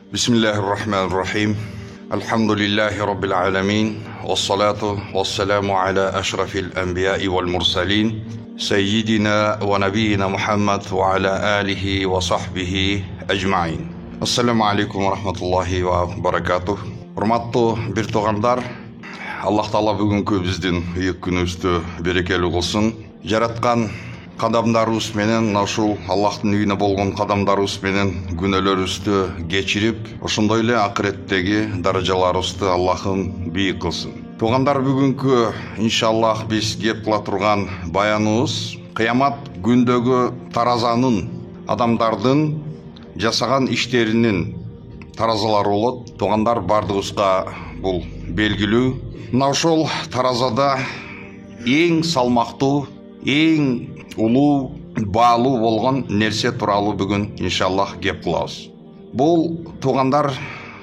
Bismillahirrahmanirrahim. Elhamdülillahi Rabbil alemin. Vessalatu vesselamu ala eşrefil enbiya'i vel mursalin. Seyyidina ve nebiyyina Muhammed ve ala alihi ve sahbihi ecmain. Assalamu alaikum ve rahmatullahi ve barakatuh. Hurmatlı bir toğanlar, Allah Taala bugünkü bizdin uyuk günübüzdü berekeli kılsın. Yaratkan kadamlarыбыз менен ошол Аллахтын үйүнө болгон кадамдарыбыз менен күнөөлөрүбүздү кечирип, ошондой эле акыреттеги даражаларыбызды Аллахым бийик кылсын. Туугандар, бүгүнкү иншаллах биз кеп кыла турган баяныбыз кыямат күндөгү таразанын, адамдардын жасаган иштеринин таразалары болот. Туугандар, бардыгыбызга бул белгилүү. Мына ошол таразада эң салмактуу, эң улуу, баалуу болгон нерсе тууралуу бүгүн иншаллах кеп кылабыз. Бул, туугандар,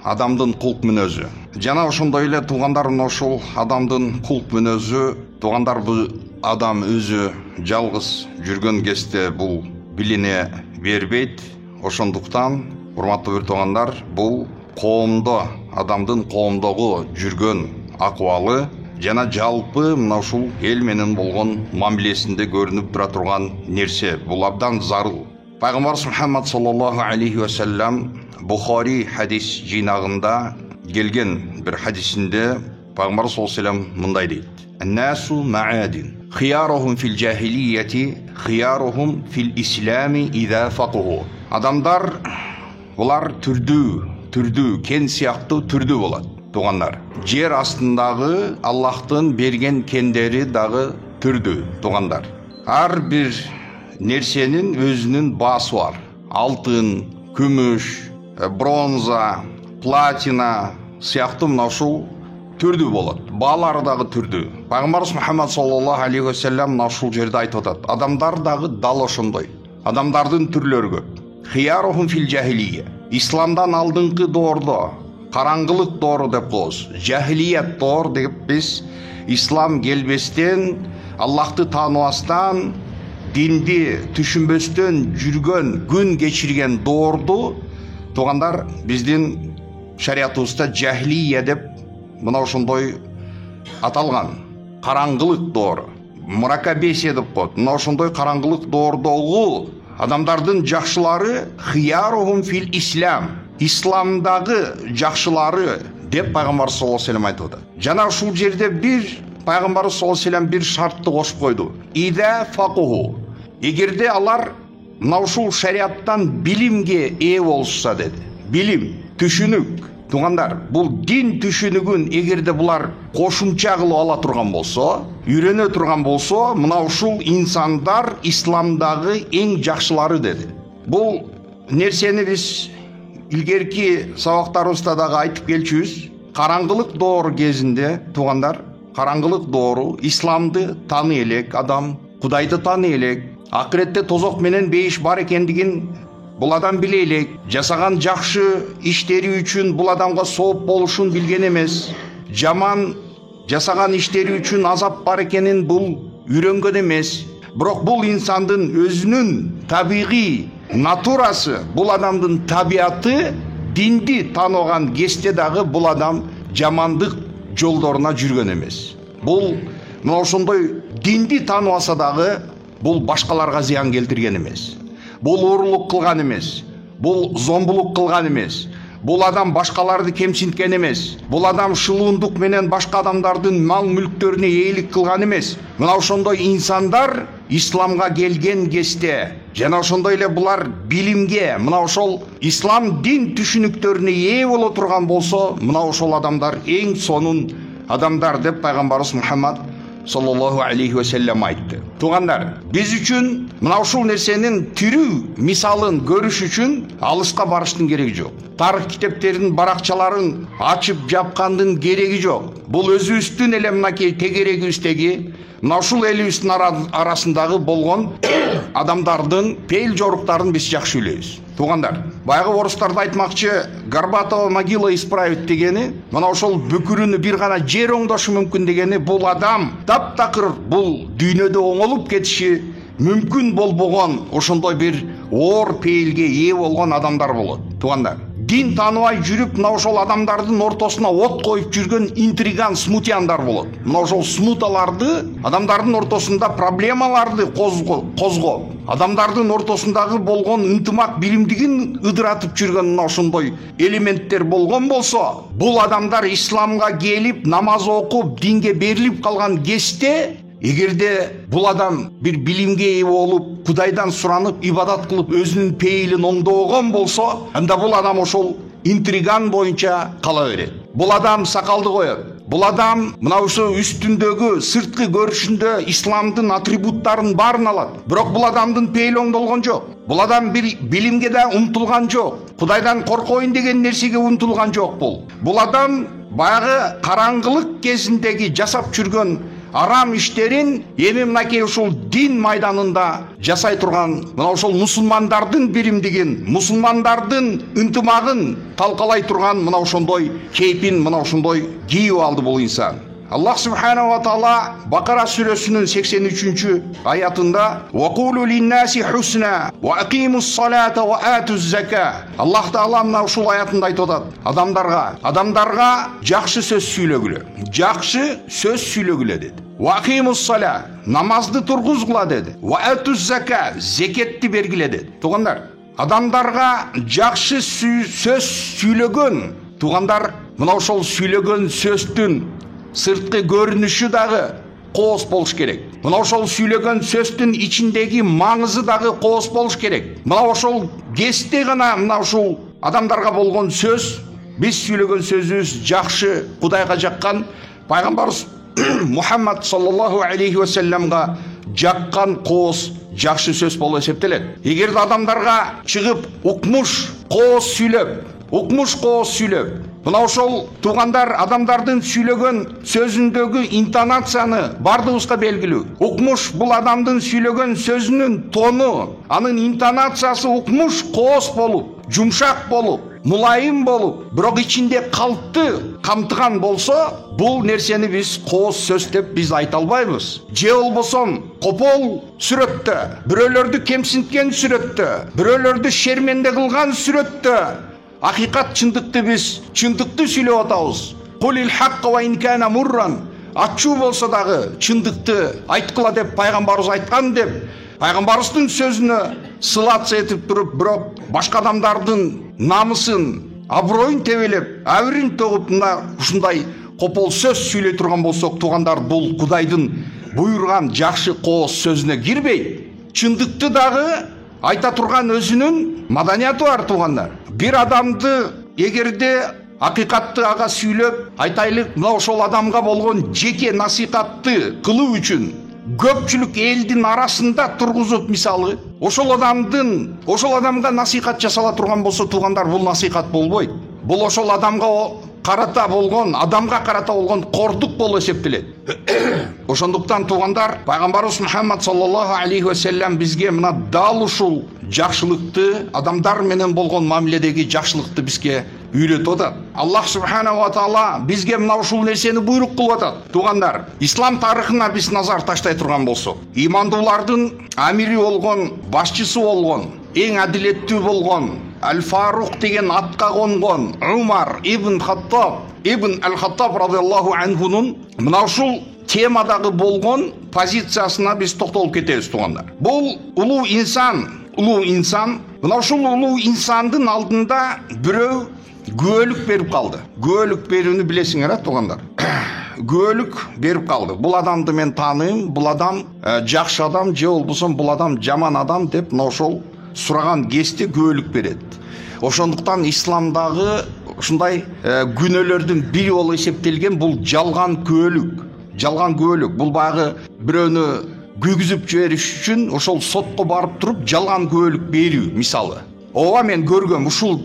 адамдын кулк мүнөзү. Жана ошондой эле туугандар, ошол адамдын кулк мүнөзү, туугандар, бул адам өзү жалгыз жүргөн кезде бул билине бербейт. Ошондуктан, урматтуу бир туугандар, бул коомдо, адамдын коомдогу жүргөн акыбалы жана жалпы мына ушул эл менен болгон мамилесинде көрүнүп тура турган нерсе. Бул абдан зарыл. Пайгамбарыбыз Мухаммад саллаллаху алейхи ва саллям Бухари хадис жыйнагында келген бир хадисинде Пайгамбар саллаллаху алейхи ва саллям мындай дейт: "Ан-насу ма'адин, хиярухум фил жахилияти, хиярухум фил ислами иза факуху." Адамдар булар түрдүү, кен сыяктуу түрдүү болот. Туугандар, жер астындагы Аллахтын берген кендери дагы түрдүү. Туугандар, ар бир нерсенин өзүнүн баасы бар. Алтын, күмүш, бронза, платина сыяктуу мына ушул түрдүү болот. Баалары дагы түрдүү. Пайгамбарыбыз Мухаммад саллаллаху алейхи ва саллям мына ушул жерде айтып атат: адамдар дагы дал ошондой. Адамдардын түрлөрү көп. Хиярухум фил жахилия. Исламдан алдыңкы доордо караңгылык доору деп коебуз. Жахилият доор деп биз ислам келбестен, Аллахты тааныбастан, динди түшүнбөстөн жүргөн, күн кечирген доорду, туугандар, биздин шариятыбызда жахилия деп мына ошондой аталган. Караңгылык доору, муракабесия деп коет. Мына ошондой караңгылык доордогу адамдардын жакшылары хиярухум фил ислам. Исламдагы жакшылары деп Пайгамбар саллаллаху алейхи ва саллям айтты. Жана ушул жерде бир Пайгамбар саллаллаху алейхи ва саллям бир шартты кошуп койду. Ида факуху. Эгерде алар мына ушул шариаттан билимге ээ болушса деди. Билим, түшүнүк. Туугандар, бул дин түшүнүгүн эгерде булар кошумча кылып ала турган болсо, үйрөнө турган болсо, мына ушул инсандар исламдагы эң жакшылары деди. Бул нерсени биз илгерки сабактарыбызда дагы айтып келчүбүз. Караңгылык доору кезинде, туугандар, караңгылык доору исламды тааный элек адам, Кудайды тааный элек, акыретте тозок менен бейиш бар экендигин бул адам биле элек, жасаган жакшы иштери үчүн бул адамга сооп болушун билген эмес, жаман жасаган иштери үчүн азап бар экенин бул үйрөнгөн эмес. Бирок бул инсандын өзүнүн табигый натурасы, бул адамдын табияты, динди тааныбаган кезде дагы бул адам жамандык жолдоруна жүргөн эмес. Бул мына ошондой динди тааныбаса дагы бул башкаларга зыян келтирген эмес. Бул уурлук кылган эмес. Бул зомбулук кылган эмес. Бул адам башкаларды кемсинткен эмес. Бул адам шылуундук менен башка адамдардын мал мүлктөрүнө ээлик кылган эмес. Мына ошондой инсандар исламга келген кезде жана ошондой эле булар билимге, мына ошол ислам дин түшүнүктөрүнө ээ боло турган болсо, мына ошол адамдар эң сонун адамдар деп Пайгамбарыбыз Мухаммад саллаллаху алейхи ва саллям айтты. Туугандар, биз үчүн мына ушул нерсенин тирүү мисалын көрүш үчүн алыска барыштын кереги жок. Тарых китептеринин баракчаларын ачып жапкандын кереги жок. Бул өзүбүздүн эле мынакей тегерегибиздеги, мына ушул элибиздин арасындагы болгон адамдардын пейил жоруктарын биз жакшы билебиз. Туугандар, баягы орустарда айтмакчы, Горбатова могила исправит дегени, мына ошол бүкүрүнү бир гана жер оңдошу мүмкүн дегени, бул адам таптакыр бул дүйнөдө оңолуп кетиши мүмкүн болбогон ошондой бир оор пейилге ээ болгон адамдар болот. Туугандар, дин таныбай жүрүп мына ошол адамдардын ортосуна от коюп жүргөн интриган смутяндар болот. Мына ошол смуталарды адамдардын ортосунда проблемаларды козгоп, адамдардын ортосундагы болгон ынтымак биримдигин ыдыратып жүргөн мына ошондой элементтер болгон болсо, бул адамдар исламга келип, намаз окуп, динге берилип калган кезде, эгерде бул адам бир билимге ээ болуп, Кудайдан суранып, ибадат кылып, өзүнүн пейилин оңдогон болсо, анда бул адам ошол интриган боюнча кала берет. Бул адам сакалды коет. Бул адам мына ошо үстүндөгү сырткы көрүшүндө исламдын атрибуттарын баарын алат. Бирок бул адамдын пейили оңдолгон жок. Бул адам бир билимге да умтулган жок. Кудайдан коркоюн деген нерсеге умтулган жок бул. Бул адам баягы караңгылык кезиндеги жасап жүргөн арам иштерин эми мынакей ушул дин майданында жасай турган, мына ошол мусулмандардын биримдигин, мусулмандардын ынтымагын талкалай турган мына ошондой кейпин, мына ошондой кийип алды бул инсан. Аллах субханаху ва таала Бакара сүрөсүнүн 83 аятында «Вакулу линнаси хусна, ва акимус салата, ва атуз зака». Аллах таала мына ушул аятында айтып атат: адамдарга жакшы сөз сүйлөгүлө, жакшы сөз сүйлөгүлө деди. «Ва акимус сала», намазды тургузгула деди. «Ва атуз зака», зекетти бергиле деди. Тугандар, адамдарга жакшы сөз сүйлөгөн, тугандар, мына ошол сүйлөгөн сөздүн сырткы көрүнүшү дагы кооз болуш керек. Мына ошол сүйлөгөн сөздүн ичиндеги маңызы дагы кооз болуш керек. Мына ошол кезде гана мына ушул адамдарга болгон сөз, биз сүйлөгөн сөзүбүз жакшы, Кудайга жаккан, пайгамбарыбыз Мухаммад саллаллаху алейхи ва салламга жаккан кооз жакшы сөз болуп эсептелет. Эгерде адамдарга чыгып укмуш кооз сүйлөп, мына ошол тугандар адамдардын сүйлөгөн сөзүндөгү интонацияны бардыгыбызга белгилүү. Укмуш бул адамдын сүйлөгөн сөзүнүн тону, анын интонациясы укмуш кооз болуп, жумшак болуп, мулайым болуп, бирок ичинде калпты камтыган болсо, бул нерсени биз кооз сөз деп биз айта албайбыз. Же болбосо копол сүрөттө, бирөөлөрдү кемсинткен сүрөттө, бирөөлөрдү шерменде кылган сүрөттө акыйкат чындыкты биз чындыкты сүйлөп атабыз. Кулил хакка ва ин кана мурран. Ачуу болсо дагы чындыкты айткыла деп пайгамбарыбыз айткан деп, пайгамбарыбыздын сөзүнө сылатса этип туруп, бирок башка адамдардын намысын, аброюн тебелеп, абырын тогуп, мына ушундай копол сөз сүйлөй турган болсок, тугандар, бул Кудайдын буйруган жакшы кооз сөзүнө кирбейт. Чындыкты дагы айта турган өзүнүн маданияты бар, тугандар. Бир адамды эгерде акыйкатты ага сүйлөп, айтайлык, мына ошол адамга болгон жеке насихатты кылуу үчүн көпчүлүк элдин арасында тургузуп, мисалы, ошол адамга насихат жасала турган болсо, тугандар, бул насихат болбойт. Бул ошол адамга карата болгон кордук болуп эсептелет. Ошондуктан, тугандар, пайгамбарыбыз Мухаммад саллаллаху алейхи ва саллям бизге мына дал ушул жакшылыкты, адамдар менен болгон мамиледеги жакшылыкты бизге үйрөтүп атат. Аллах субханаху ва таала бизге мына ушул нерсени буйрук кылып атат. Тугандар, ислам тарыхына биз назар таштай турган болсок, имандуулардын амири болгон, башчысы болгон, эң адилеттүү болгон Аль-Фарук деген атка конгон Умар ибн Аль-Хаттаб радиаллаху анхунун мына ушул темадагы болгон позициясына биз токтолуп кетебиз, тугандар. Бул улуу инсан, мына ушул улуу инсандын алдында бирөө күбөлүк берип калды. Күбөлүк берүүнү билесиңер, тугандар. Күбөлүк берип калды. Бул адамды мен тааныйм, бул адам жакшы адам, же болбосо бул адам жаман адам деп мына ошол сураган кезде күбөлүк берет. Ошондуктан исламдагы ушундай күнөөлөрдүн бири болуп эсептелген бул жалган күбөлүк. Бул баягы бирөөнү күйгүзүп жибериш үчүн ошол сотко барып туруп жалган күбөлүк берүү, мисалы. Ооба, мен көргөм, ушул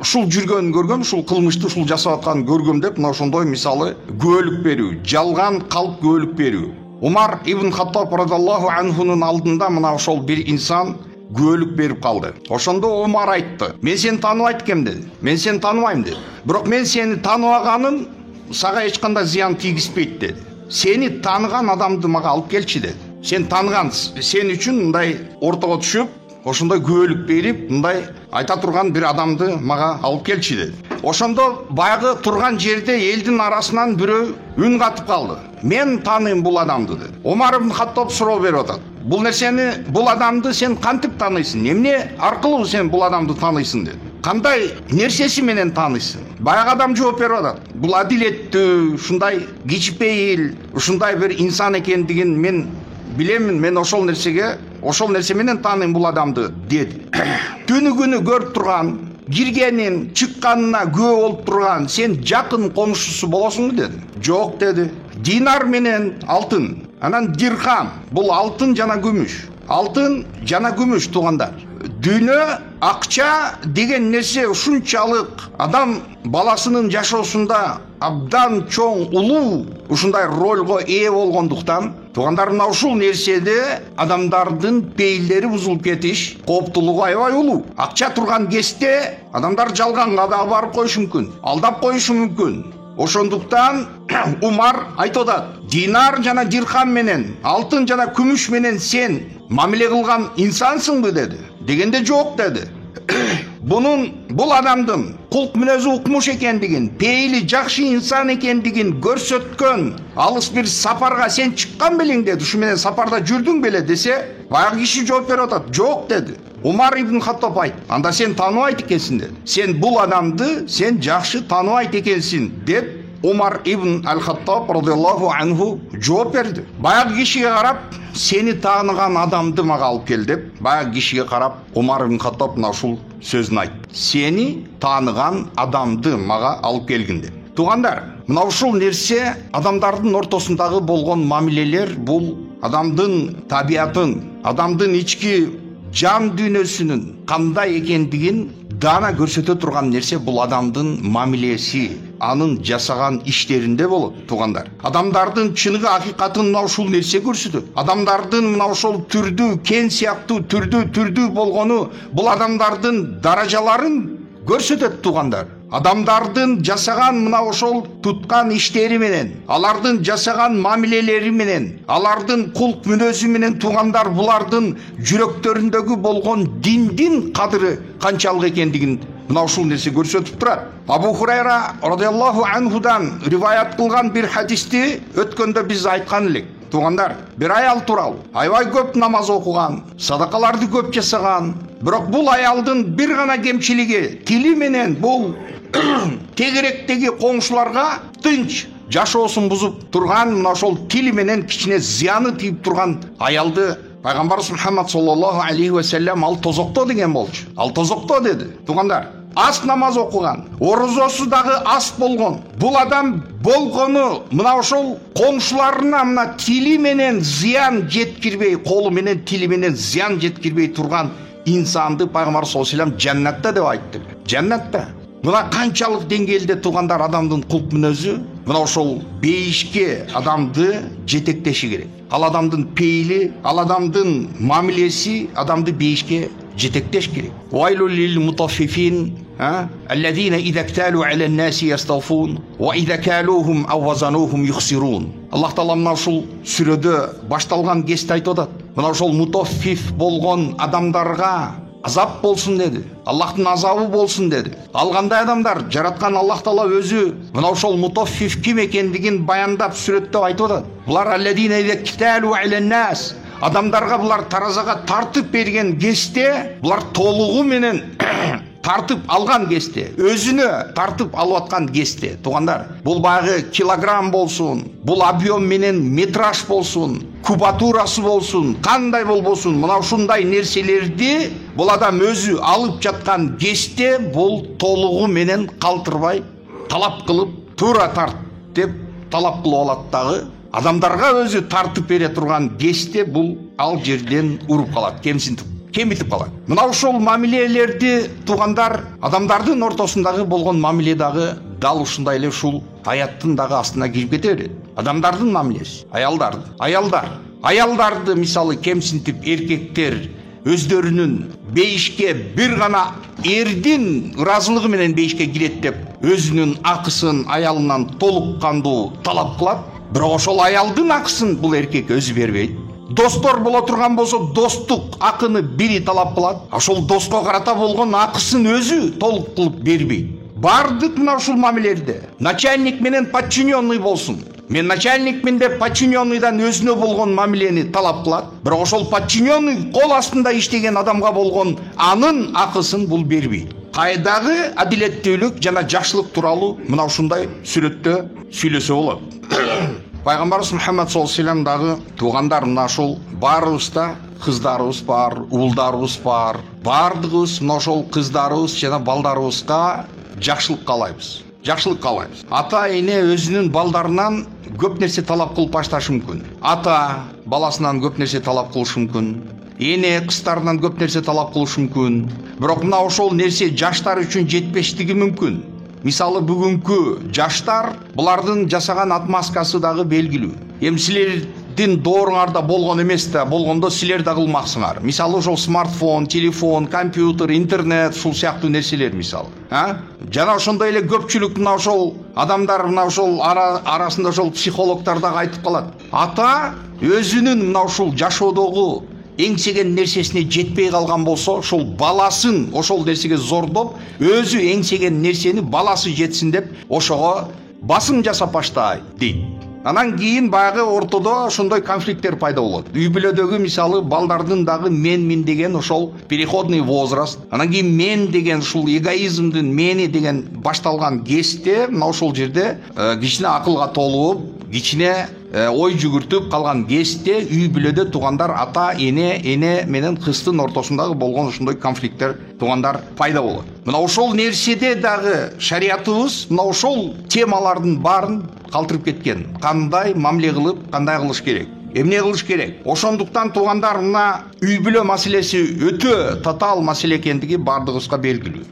жүргөнүн көргөм, ушул кылмышты ушул жасап атканын көргөм деп мына ошондой, мисалы, күбөлүк берүү, жалган калп күбөлүк берүү. Умар ибн Хаттаб радиаллаху анхунун алдында мына ошол бир инсан күбөлүк берип калды. Ошондо Умар айтты: "Мен сени тааныбайт экем" деди. "Мен сени тааныбайм" деди. "Бирок мен сени тааныбаганым сага эч кандай зыян тийгизбейт" деди. "Сени тааныган адамды мага алып келчи" деди. "Сен тааныган, сен үчүн мындай ортого түшүп, ошондой күбөлүк берип, мындай айта турган бир адамды мага алып келчи деди. Ошондо баягы турган жерде элдин арасынан бирөө үн катып калды. Мен тааныйм бул адамды деди. Омар ибн Хаттаб суроо берип атат. Бул нерсени, бул адамды сен кантип тааныйсың? Эмне аркылуу сен бул адамды тааныйсың деди. Кандай нерсеси менен тааныйсың? Баягы адам жооп берип атат. Бул адилеттүү, ушундай кичпейил, ушундай бир инсан экендигин мен билемин. Мен ошол нерсе менен тааныйм бул адамды деди. Түнү күнү көрүп турган, киргенин, чыкканына күбө болуп турган сен жакын комшусу болосуңбу деди. Жок деди. Динар менен алтын, анан дирхам, бул алтын жана күмүш. Алтын жана күмүш туугандар. Дүйнө, акча деген нерсе ушунчалык адам баласынын жашоосунда абдан чоң, улуу ушундай ролго ээ болгондуктан, туугандар, мына ушул нерседе адамдардын пейилдери бузулуп кетиш кооптулугу аябай улуу. Акча турган кезде адамдар жалганга да барып коюшу мүмкүн, алдап коюшу мүмкүн. Ошондуктан Умар айтып атат, динар жана дирхам менен, алтын жана күмүш менен сен мамиле кылган инсансыңбы деди. Дегенде жок деди. Бул адамдын кулк мүнөзү укмуш экендигин, пейили жакшы инсан экендигин көрсөткөн алыс бир сапарга сен чыккан белең деди. Ушу менен сапарда жүрдүң беле десе, баягы киши жооп берип атат. Жок деди. Умар ибн Хаттаб айт. Анда сен тааныбайт экенсиң деди. Сен бул адамды сен жакшы тааныбайт экенсиң деп Умар ибн Ал-Хаттаб радиаллаху анху жооп берди. Баягы кишиге карап, сени тааныган адамды мага алып кел деп, баягы кишиге карап Умар ибн Хаттаб мына ушул сөзүн айтты. Сени тааныган адамды мага алып келгин деп. Туугандар, мына ушул нерсе адамдардын ортосундагы болгон мамилелер, бул адамдын табиатын, адамдын ички жан дүйнөсүнүн кандай экендигин дана көрсөтө турган нерсе. Бул адамдын мамилеси, анын жасаган иштеринде болот, туугандар. Адамдардын чыныгы акыйкатын мына ушул нерсе көрсөтөт. Адамдардын мына ошол түрдүү, кен сыяктуу түрдүү болгону бул адамдардын даражаларын көрсөтөт, туугандар. Адамдардын жасаган мына ошол туткан иштери менен, алардын жасаган мамилелери менен, алардын кулк мүнөзү менен, туугандар, булардын жүрөктөрүндөгү болгон диндин кадыры канчалык экендигин мына ушул нерсе көрсөтүп турат. Абу Хурайра радиаллаху анхудан риваят кылган бир хадисти өткөндө биз айткан элек. Туугандар, бир аял тууралуу. Аябай көп намаз окуган, садакаларды көп жасаган. Бирок бул аялдын бир гана кемчилиги, тили менен бул тегеректеги коңшуларга тынч жашоосун бузуп турган, мына ошол тили менен кичине зыяны тийип турган аялды Пайгамбарыбыз Мухаммад саллаллаху алейхи ва саллям ал тозокто деген болчу. Ал тозокто деди. Туугандар, аз намаз окуган, орозосу дагы аз болгон. Бул адам болгону мына ошол коңшуларына мына тили менен зыян жеткирбей, колу менен, тили менен зыян жеткирбей турган инсанды Пайгамбар саллаллаху алейхи ва саллям жаннатта деп айтты. Жаннатта. Мына канчалык деңгээлде, туугандар, адамдын кулк мүнөзү мына ошол бейишке адамды жетектеши керек. Ал адамдын пейили, ал адамдын мамилеси адамды бейишке жетектеш керек. Вайлул лил мутаффифин аллазина иза кталу аля наси ястафун ва иза калухум ав вазанухум юхсирун. Аллах таала мына ушул сүрөдө башталган кезде айтып атат. Мына ошол мутаффиф болгон адамдарга азап болсун деди. Аллахтын азабы болсун деди. Ал кандай адамдар? Жараткан Аллах таала өзү мына ошол мутаффиф ким экендигин баяндап сүрөттөп айтып атат. Булар аллазина иза кталу аля нас. Адамдарга булар таразага тартып берген кезде, булар толугу менен тартып алган кезде, өзүнө тартып алып аткан кезде, туугандар, бул баягы килограмм болсун, бул объем менен метраж болсун, кубатурасы болсун, кандай болбосун, мына ушундай нерселерди бул адам өзү алып жаткан кезде, бул толугу менен калтырбай талап кылып, туура тарт деп талап кылып алат дагы. Адамдарга өзү тартып бере турган кезде бул ал жерден уруп калат, кемитип калат. Мына ушул мамилелерди, туугандар, адамдардын ортосундагы болгон мамиле дагы дал ушундай эле ушул аяттын дагы астына кирип кете берет. Адамдардын мамилеси, аялдарды мисалы кемсинтип, эркектер өздөрүнүн бейишке бир гана эрдин ыраазылыгы менен бейишке кирет деп өзүнүн акысын аялынан толук кандуу талап кылат. Бирок ошол аялдын акысын бул эркек өзү бербейт. Достор боло турган болсо достук акыны бири талап кылат. Ошол доско карата болгон акысын өзү толук кылып бербейт. Бардык мына ушул мамилелерде начальник менен подчиненный болсун. Мен начальникмин деп подчиненныйдан өзүнө болгон мамилени талап кылат. Бирок ошол подчиненный кол астында иштеген адамга болгон анын акысын бул бербейт. Кайдагы адилеттүүлүк жана жакшылык тууралуу мына ушундай сүрөттө сүйлөсө болот. Пайгамбарыбыз Мухаммад саллаллаху алейхи вассалам дагы туугандар мына ушул баарыбызда кыздарыбыз бар, уулдарыбыз бар. Бардыгыбыз мына ошол кыздарыбыз жана балдарыбызга жакшылык каалайбыз. Жакшылык каалайбыз. Ата эне өзүнүн балдарынан көп нерсе талап кылып башташы мүмкүн. Ата баласынан көп нерсе талап кылышы мүмкүн. Эне кыздарынан көп нерсе талап кылышы мүмкүн. Бирок мына ошол нерсе жаштар үчүн жетпештиги мүмкүн. Мисалы бүгүнкү жаштар булардын жасаган отмазкасы дагы белгилүү. Эми силердин дооруңарда болгон эмес да, болгондо силер да кылмаксыңар. Мисалы ошол смартфон, телефон, компьютер, интернет, ушул сыяктуу нерселер мисалы. Жана ошондой эле көпчүлүк мына ошол адамдар мына ошол арасында ошол психологдор дагы айтып калат. Ата өзүнүн мына ушул жашоодогу эңсеген нерсесине жетпей калган болсо, ошол баласын ошол нерсеге зордоп, өзү эңсеген нерсени баласы жетсин деп ошого басым жасап баштайт дейт. Анан кийин баягы ортодо ошондой конфликттер пайда болот. Үй бүлөдөгү мисалы балдардын дагы мен деген ошол переходный возраст. Анан кийин мен деген ушул эгоизмдин мени деген башталган кезде мына ошол жерде кичине акылга толуп, кичине ой жүгүртүп калган кезде үй бүлөдө туугандар ата эне менен кыздын ортосундагы болгон ошондой конфликттер туугандар пайда болот. Мына ошол нерседе дагы шариятыбыз мына ошол темалардын баарын калтырып кеткен. Кандай мамиле кылып, кандай кылыш керек? Эмне кылыш керек? Ошондуктан туугандар мына үй бүлө маселеси өтө татаал маселе экендиги бардыгыбызга белгилүү.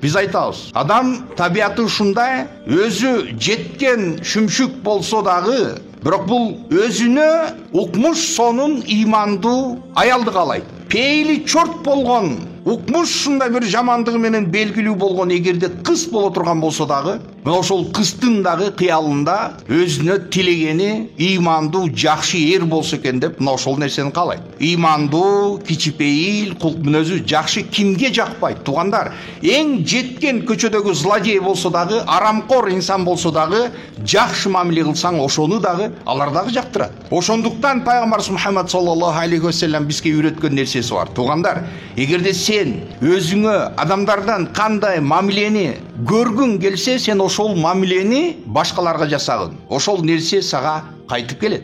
Биз айтабыз, адам табияты ушундай, өзү жеткен шүмшүк болсо дагы, бирок бул өзүнө укмуш сонун ыймандуу аялды каалайт. Пейли чорт болгон, укмуш ушундай бир жамандыгы менен белгилүү болгон эгерде кыз боло турган болсо дагы, мына ошол кыздын дагы кыялында өзүнө тилегени ыймандуу жакшы эр болсо экен деп мына ошол нерсени каалайт. Ыймандуу, кичипейил, кулк мүнөзү жакшы кимге жакпайт? Туугандар, эң жеткен көчөдөгү злодей болсо дагы, арамкор инсан болсо дагы, жакшы мамиле кылсаң ошону дагы алар дагы жактырат. Ошондуктан пайгамбарыбыз Мухаммад саллаллаху алейхи вассалам бизге үйрөткөн нерсеси бар. Туугандар, эгерде сен өзүңө адамдардан кандай мамилени көргүң келсе, сен ошол мамилени башкаларга жасагын. Ошол нерсе сага кайтып келет.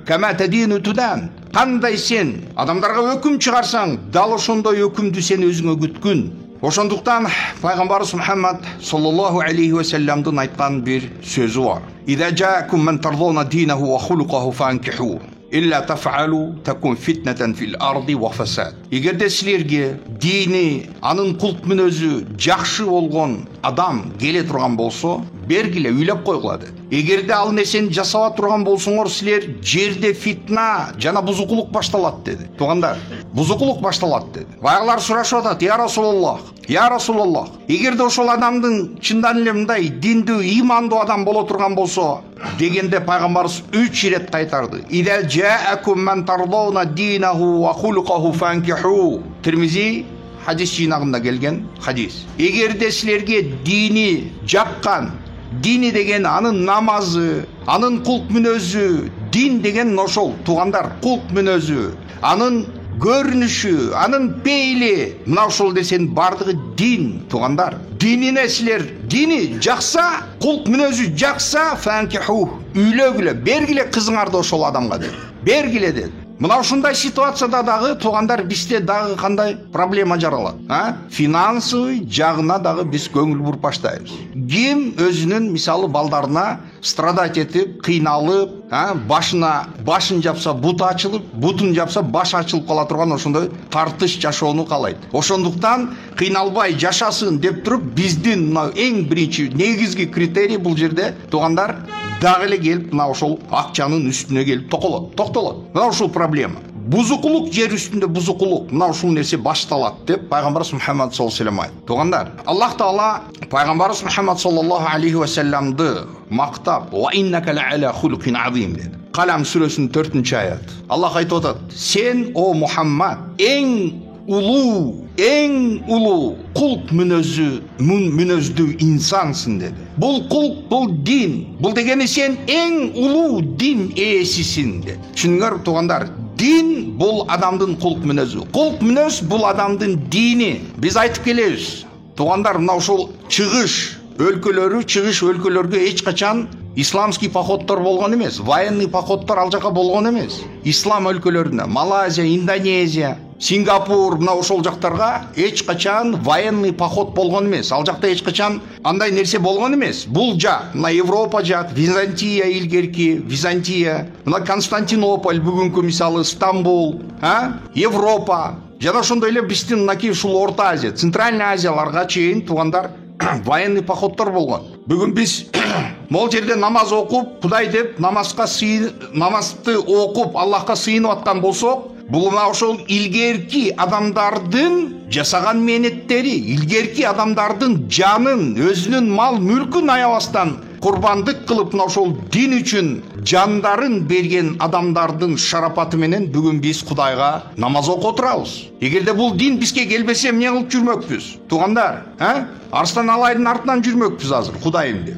Кама тадину тудан. Кандай сен адамдарга өкүм чыгарсаң, дал ошондой өкүмдү сен өзүңө күткүн. Ошондуктан пайгамбарыбыз Мухаммад саллаллаху алейхи вассаламдын айткан бир сөзү бар. Ида жаакум ман тардауна динаху ва хулукаху фанкиху. Илля тафалу такун фитнатан фил арди ва фасад. Эгерде силерге дини, анын кулк мүнөзү жакшы болгон адам келе турган болсо, бергиле үйлөп койгула деди. Эгерде ал нерсени жасаба турган болсоңор, силер жерде фитна жана бузукулук башталат деди. Туугандар, бузукулук башталат деди. Баягылар сурашып атат: "Я Расулаллах, я Расулаллах, эгерде ошол адамдын чындан эле мындай диндүү, ыймандуу адам боло турган болсо" дегенде пайгамбарыбыз 3 ирет кайтарды. "Ида жаакум ман тардауна динаху ва хулукаху фанкиху." Тирмизи хадис жыйнагында келген хадис. Эгерде силерге дини жаккан, дини деген анын намазы, анын кулк мүнөзү, дин деген ошол туугандар, кулк мүнөзү, анын көрүнүшү, анын пейли, мына ошол десен бардыгы дин, туугандар. Динине силер дини жакса, кулк мүнөзү жакса, фанкиху, үйлөгүлө, бергиле кызыңарды ошол адамга dedi. Бергиле dedi. Мына ушундай ситуацияда дагы туугандар бизде дагы кандай проблема жаралат? Финансовый жагына дагы биз көңүл буруп баштайбыз. Ким өзүнүн мисалы балдарына страдать этип, кыйналып, башын жапса бут ачылып, бутун жапса баш ачылып кала турган ошондой тартыш жашоону каалайт. Ошондуктан кыйналбай жашасын деп туруп, биздин мына эң биринчи негизги критерий бул жерде туугандар дагы эле келип мына ошол акчанын үстүнө келип токтолот. Мына ушул проблема. Бузукулук жер үстүндө бузукулук. Мына ушул нерсе башталат деп пайгамбарыбыз Мухаммад саллаллаху алейхи вассалам айтты. Туугандар, Аллах Таала пайгамбарыбыз Мухаммад саллаллаху алейхи вассаламды мактап: "Ва иннака ла ала хулукин азим" dedi. Қалам сүресінің 4-ші аят. Аллах айтып отады: сен, о Мұхаммад, ең улуу құлқ мүнөздүү инсансың деді. Бұл құлқ, бұл дин. Бұл дегені сен ең улуу дин ээсисиң деді. Түсініңдер туғандар, дин бұл адамдың құлқ мүнөзү. Құлқ мүнөз бұл адамдың дини. Біз айтып келеміз. Туғандар, мынау шол чыгыш өлкөлөргө эч качан исламский походтор болгон эмес, военный походтор ал жака болгон эмес. Ислам өлкөлөрүнө, Малайзия, Индонезия, Сингапур, мына ошол жактарга эч качан военный поход болгон эмес. Ал жакта эч качан андай нерсе болгон эмес. Бул жак, мына Европа жак, Византия илгерки, мына Константинополь, бүгүнкү мисалы Стамбул, Европа. Жана ошондой эле биздин мынакей ушул Орто Азия, Центральный Азияларга чейин тугандар военный походтор болгон. Бүгүн биз могул жерде намаз окуп, Кудай деп намазды окуп, Аллахка сыйынып аткан болсок, бул мына ошол илгерки адамдардын жасаган менеттери, илгерки адамдардын жанын, өзүнүн мал мүлкүн аябастан курбандык кылып, мына ошол дин үчүн жандарын берген адамдардын шарапаты менен бүгүн биз Кудайга намаз окуп отурабыз. Эгерде бул дин бизге келбесе, эмне кылып жүрмөкпүз? Туугандар, Арстан Алайдын артынан жүрмөкпүз азыр, Кудайым деп.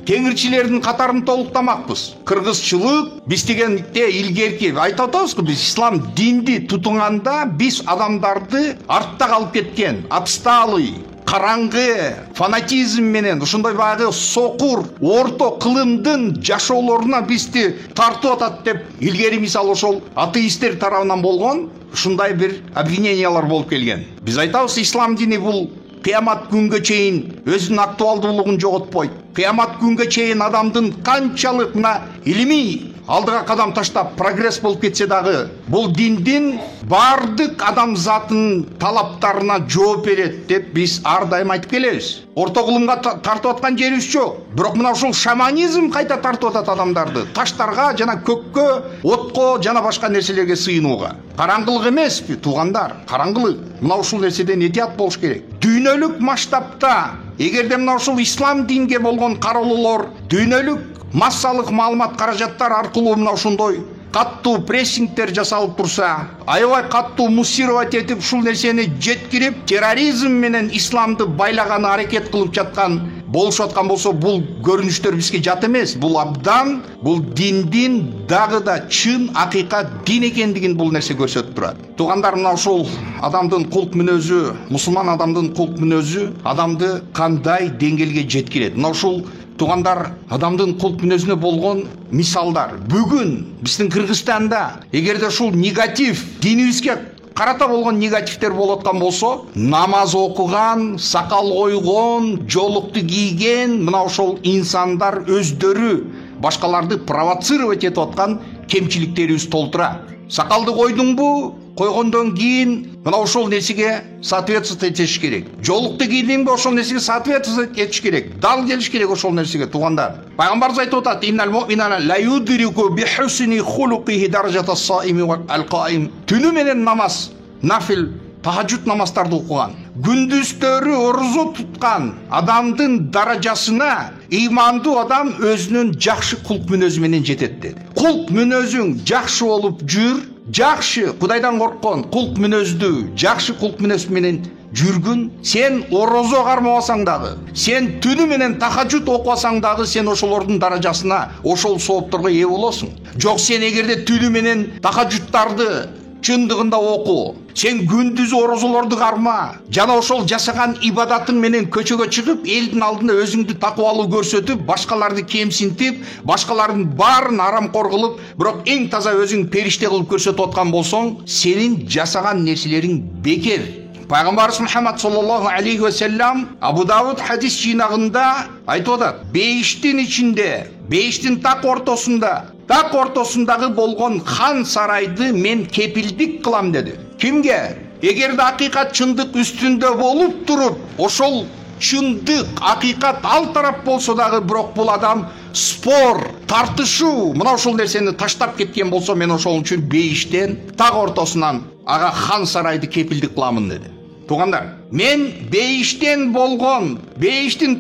Теңирчилердин катарын толуктамакпыз. Кыргызчылык биз дегенде илгерки айтып атабызбы, биз ислам динди тутунганда биз адамдарды артта калып кеткен, отсталый, караңгы фанатизм менен ушундай багы сокур орто кылымдын жашоолоруна бизди тартып атат деп илгери мисалы ошол атеисттер тарабынан болгон ушундай бир обвинениялар болуп келген. Биз айтабыз, ислам дини бул кыямат күнгө чейин өзүнүн актуалдуулугун жоготпойт. Кыямат күнгө чейин адамдын канчалык мына илимий алдыга кадам таштап прогресс болуп кетсе дагы, бул диндин бардык адамзаттын талаптарына жооп берет деп биз ар дайым айтып келебиз. Орто кылымга тартып аткан жерибиз жок. Бирок мына ушул шаманизм кайта тартып атат адамдарды таштарга жана көккө, отко жана башка нерселерге сыйынууга. Караңгылык эмеспи, туугандар? Караңгылык. Мына ушул нерседен этият болуш керек. Дүйнөлүк масштабта эгерде мына ушул ислам динге болгон кароолор дүйнөлүк массалык маалымат каражаттар аркылуу мына ушундой каттуу прессингтер жасалып турса, аябай каттуу муссировать этип ушул нерсени жеткирип, терроризм менен исламды байлаганы аракет кылып жаткан болушуп аткан болсо, бул көрүнүштөр бизге жат эмес. Бул абдан, бул диндин дагы да чын акыйкат дин экендигин бул нерсе көрсөтүп турат. Туугандар, мына ушул адамдын кулк мүнөзү, мусулман адамдын кулк мүнөзү адамды кандай деңгээлге жеткирет? Мына ушул туугандар, адамдын кулк мүнөзүнө болгон мисалдар. Бүгүн биздин Кыргызстанда эгерде ушул негатив, динибизге карата болгон негативдер болуп аткан болсо, намаз окуган, сакал койгон, жоолукту кийген мына ошол инсандар өздөрү башкаларды провоцировать этип аткан кемчиликтерибиз толтура. Сакалды койдуңбу? Койгондон кийин мына ошол нерсеге соответствовать этиш керек. Жоолукту кийдиңби? Ошол нерсеге соответствовать этиш керек. Дал келиш керек ошол нерсеге, туугандар. Пайгамбарыбыз айтып атат: "Иннал муъмина ла юдрику би хусни хулуқихи даражата саими ва ал-qaim." Түнү менен намаз, нафил, тахажжуд намаздарды окуган, күндүздөрү орозо туткан адамдын даражасына ыймандуу адам өзүнүн жакшы кулк мүнөзү менен жетет деди. Кулк мүнөзүң жакшы болуп жүр, жакшы Кудайдан корккон кулк мүнөздүү, жакшы кулк мүнөз менен жүргүн, сен орозо кармабасаң дагы, сен түнү менен тахажжуд окубасаң дагы, сен ошолордун даражасына, ошол соопторго ээ болосуң. Жок, сен эгерде түнү менен тахажжудтарды чындыгында оку, сен күндүз орозолорду карма, жана ошол жасаган ибадатың менен көчөгө чыгып, элдин алдында өзүңдү такыбалуу көрсөтүп, башкаларды кемсинтип, башкалардын баарын арамкор кылып, бирок эң таза өзүң периште кылып көрсөтүп аткан болсоң, сенин жасаган нерселериң бекер. Пайгамбарыбыз Мухаммад саллаллаху алейхи ва саллям Абу Давуд хадис жыйнагында айтып атат: "Бейиштин ичинде, бейиштин так ортосундагы болгон хан сарайды мен кепилдик кылам" деди. Кимге? Эгерде акыйкат чындык үстүндө болуп туруп, ошол чындык, акыйкат ал тарап болсо дагы, бирок бул адам спор, тартышуу, мына ошол нерсени таштап кеткен болсо, мен ошол үчүн бейиштен так ортосунан ага хан сарайды кепилдик кыламын деди. Туугандар, мен бейиштин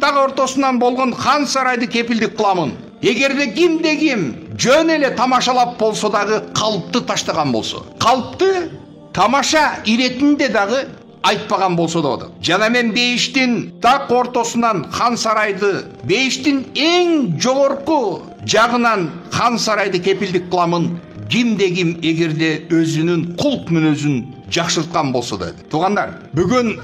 так ортосунан болгон хан сарайды кепилдик кыламын. Эгерде кимде ким жөн эле тамашалап болсо дагы калпты таштаган болсо, калпты тамаша иретинде дагы айтпаган болсо да жана мен бейиштин так ортосунан хан сарайды, бейиштин эң жогорку жагынан хан сарайды кепилдик кыламын, кимде ким эгерде өзүнүн кулк мүнөзүн жакшырткан болсо да. Туугандар, бүгүн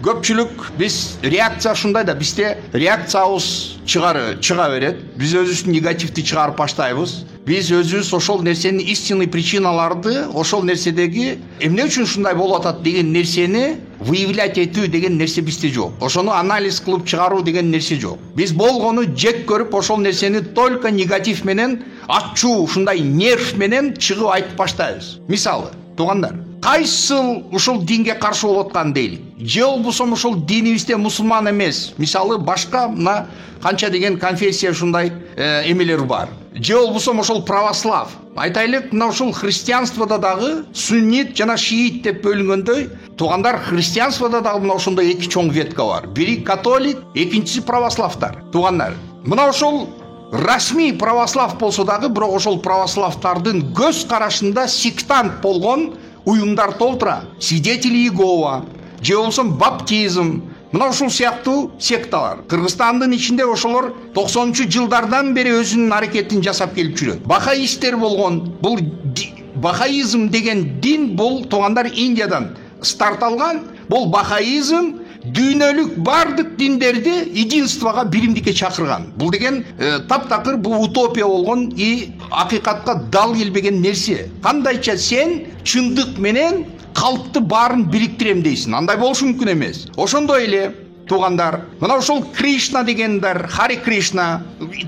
көпчүлүк биз реакция ушундай да, бизде реакциябыз чыга берет. Биз өзүбүздүн негативди чыгарып баштайбыз. Биз өзүбүз ошол нерсенин истинный причиналарды, ошол нерседеги эмне үчүн ушундай болуп атат деген нерсени выявлять этүү деген нерсе бизде жок. Ошону анализ кылып чыгаруу деген нерсе жок. Биз болгону жек көрүп ошол нерсени только негатив менен, ачуу, ушундай нерв менен чыгып айтып баштайбыз. Мисалы, туугандар, кайсыл ушул динге каршы болуп аткан дейли, же болбосо ушул динибизде мусулман эмес, мисалы башка мына канча деген конфессия ушундай эмелер бар, же болбосо ошол православ, айтайлык мына ушул христианствода дагы суннит жана шиит деп бөлүнгөндөй, туугандар, христианствода дагы мына ошондой эки чоң ветка бар. Бири католик, экинчиси православтар. Туугандар, мына ошол расмий православ болсо дагы, бирок ошол православтардын көз карашында сектант болгон уюмдар толтура. Свидетели Иегова, же болбосо баптизм, мына ушул сыяктуу секталар. Кыргызстандын ичинде ошолор 90-жылдардан бери өзүнүн аракетин жасап келип жүрөт. Бахаисттер болгон, бул бахаизм деген дин бул туугандар Индиядан старт алган. Бул бахаизм дүйнөлүк бардык диндерди единствого, биримдикке чакырган. Бул деген таптакыр бул утопия болгон и акыйкатка дал келбеген нерсе. Кандайча сен чындык менен калпты баарын бириктирем дейсиң, андай болушу мүмкүн эмес. Ошондой эле туугандар, мына ошол Кришна дегендер, Хари Кришна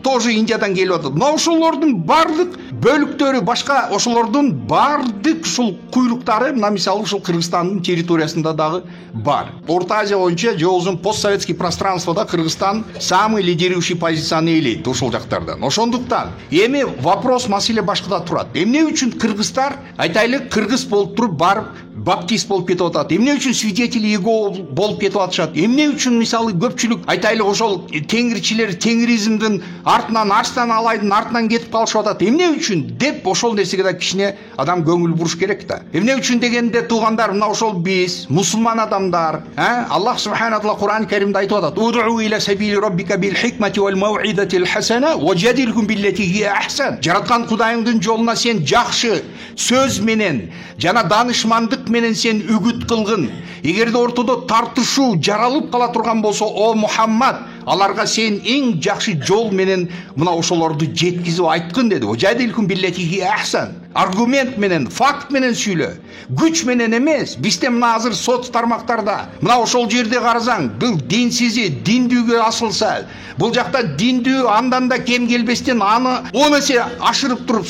тоже Индиядан келип атат. Мына ошолордун бардык бөлүктөрү, башка ошолордун бардык ушул куйруктары мына мисалы ушул Кыргызстандын территориясында дагы бар. Орто Азия боюнча же болбосо постсоветский пространствода Кыргызстан самый лидирующий позицияны ээлейт ошол жактардан. Ошондуктан эми вопрос, маселе башкада турат. Эмне үчүн кыргыздар, айтайлык, кыргыз болуп туруп барып баптист болуп кетип атат? Эмне үчүн свидетели Иегова болуп кетип атышат? Эмне үчүн мисалы көпчүлүк айтайлык ошол теңирчилер теңиризмдин артынан, Арстан Алайдын артынан кетип калышып атат? Эмне үчүн деп ошол нерсеге да кичине адам көңүл буруш керек да. Эмне үчүн дегенде туугандар, мына ошол биз мусулман адамдар, Аллах субхана таала Кур'ан Каримде айтып атат: "Уд'у иля сабили раббика бил хикмати вал мау'идатил хасана важадилхум биллати хия ахсан." Жараткан Кудайыңдын жолуна сен жакшы сөз менен жана данышмандык менен сен үгүт кылгын. Эгерде ортодо тартышуу жаралып кала турган болсо, о Мухаммад, аларга сен эң жакшы жол менен мына ошолорду жеткизип айткын деди. Важадилхум биллати хия ахсан. Аргумент менен, факт менен сүйлө. Күч менен эмес. Бизде мына азыр соц тармактарда мына ошол жерде карасаң, бул динсизи диндүүгө асылса, бул жакта диндүү андан да кем келбестен аны 10 эсе ашырып туруп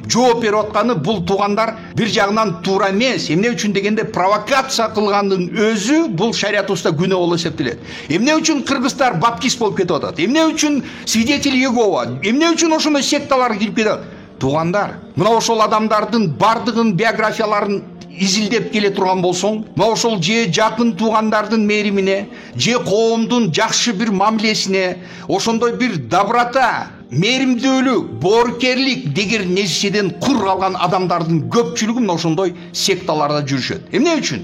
жооп берип атканы бул туугандар бир жагынан туура эмес. Эмне үчүн дегенде провокация кылгандын өзү бул шариятыбызда күнөө болуп эсептелет. Эмне үчүн кыргыздар баптист болуп кетип атат? Эмне үчүн свидетели Иегова? Эмне үчүн ошондой секталар кирип кетет? Туугандар, мына ошол адамдардын бардыгын биографияларын изилдеп келе турган болсоң, мына ошол же жакын туугандардын мээримине, же коомдун жакшы бир мамилесине, ошондой бир доброта, мээримдүүлүк, боорукерлик деген нерседен кур калган адамдардын көпчүлүгү мына ошондой секталарда жүрүшөт. Эмне үчүн?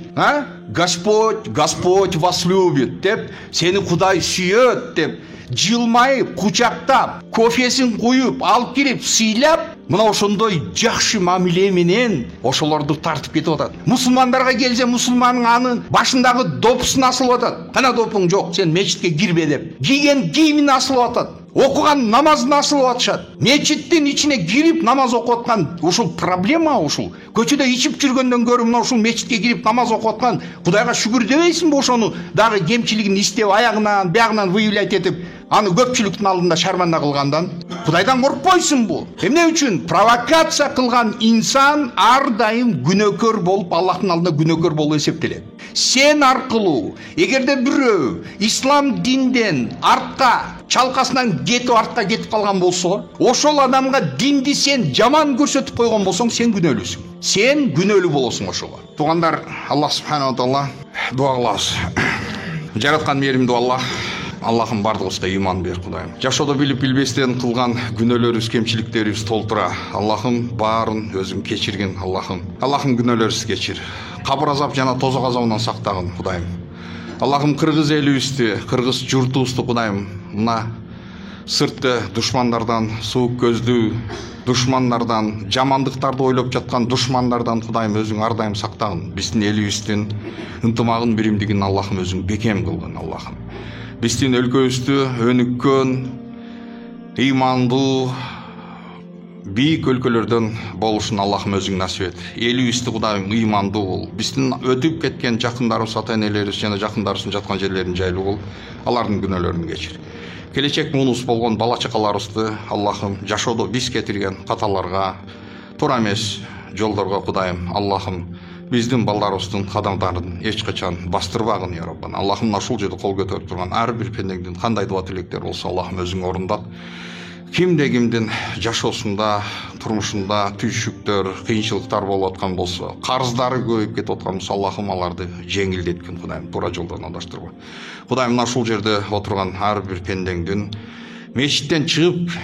Господь вас любит деп, сени Кудай сүйөт деп, жылмайып, кучактап, кофесин куюп, алып келип, сыйлап, мына ошондой жакшы мамиле менен ошолорду тартып кетип атат. Мусулмандарга келсе, мусулмандын анын башындагы допусун асылып атат. Кана допуң жок, сен мечитке кирбе деп. Кийген кийимин асылып атат. Окуган намазын асылып атышат. Мечиттин ичине кирип намаз окуп аткан ушул проблема ушул. Көчөдө ичип жүргөндөн көрү мына ушул мечитке кирип намаз окуп аткан Кудайга шүгүр дебейсиңби? Ошону дагы кемчилигин иштеп, аягынан, биягынан выявлять этип, аны көпчүлүктүн алдында шарманда кылгандан Кудайдан коркпойсуңбу? Эмне үчүн? Провокация кылган инсан ар дайым күнөөкөр болуп, Аллахтын алдында күнөөкөр болуп эсептелет. Сен аркылуу эгерде бирөө ислам динден артка, чалкасынан кетип артка кетип калган болсо, ошол адамга динди сен жаман көрсөтүп койгон болсоң, сен күнөөлүсүң. Сен күнөөлүү болосуң ошого. Туугандар, Аллах субхана таала дуа кылабыз. Жараткан мээримдүү Аллах, Аллахым бардығызға иман бер, Құдайым. Жашоодо билип билбестен кылган күнөөлөрүбүз, кемчиликтерибиз толтура. Аллахым баарын өзүң кечиргин, Аллахым. Аллахым күнөөлөрүбүздү кечир. Кабыр азап жана тозок азабынан сактагын, Құдайым. Аллахым кыргыз элибизди, кыргыз журтубузду, Құдайым, мына сыртты душмандардан, суук көздүү душмандардан, жамандыктарды ойлоп жаткан душмандардан, Құдайым, өзүң ар дайым сактагын. Биздин элибиздин ынтымагын, биримдигин Аллахым өзүң бекем кылгын, Аллахым. Биздин өлкөбүздү өнүккөн, ыймандуу, бийик өлкөлөрдөн болушун Аллахым өзүң насип эт. Элибизди, Кудайым, ыймандуу кыл. Биздин өтүп кеткен жакындарыбыз, ата-энелерибиз жана жакындарыбыздын жаткан жерлерин жайлуу кыл. Алардын күнөөлөрүн кечир. Келечек муунус болгон бала чакаларыбызды, Аллахым, жашоодо биз кетирген каталарга, туура эмес жолдорго, Кудайым, Аллахым, биздин балдарыбыздын кадамдарын эч качан бастырбагын, я Раббана. Аллахым, ушул жерде кол көтөрүп турган ар бир пендеңдин кандай дуа тилектер болсо, Аллахым өзүң орундат. Кимде кимдин жашоосунда, турмушунда түйшүктөр, кыйынчылыктар болуп аткан болсо, карыздары көбөйүп кетип аткан болсо, Аллахым аларды жеңилдеткин, Кудайым, туура жолдон адаштырба. Кудайым, мына ушул жерде отурган ар бир пендеңдин мечиттен чыгып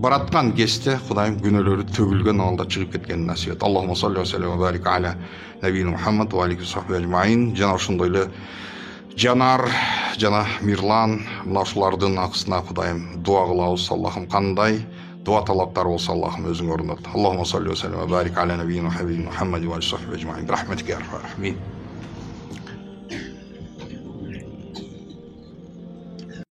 бараткан кезде, Кудайым, күнөөлөрү төгүлгөн абалда чыгып кеткенин насип эт. Аллахумма салли ва саллим ва барик аля набийина Мухаммад ва алейхи сахби ажмаин. Жана ошондой эле Жанар жана Мирлан, мына ушулардын акысына, Кудайым, дуа кылабыз. Аллахым, кандай дуа талаптар болсо, Аллахым өзүң орундат. Аллахумма салли ва саллим ва барик аля набийина Мухаммад ва алейхи сахби ажмаин. Рахматика я архамар рахимин.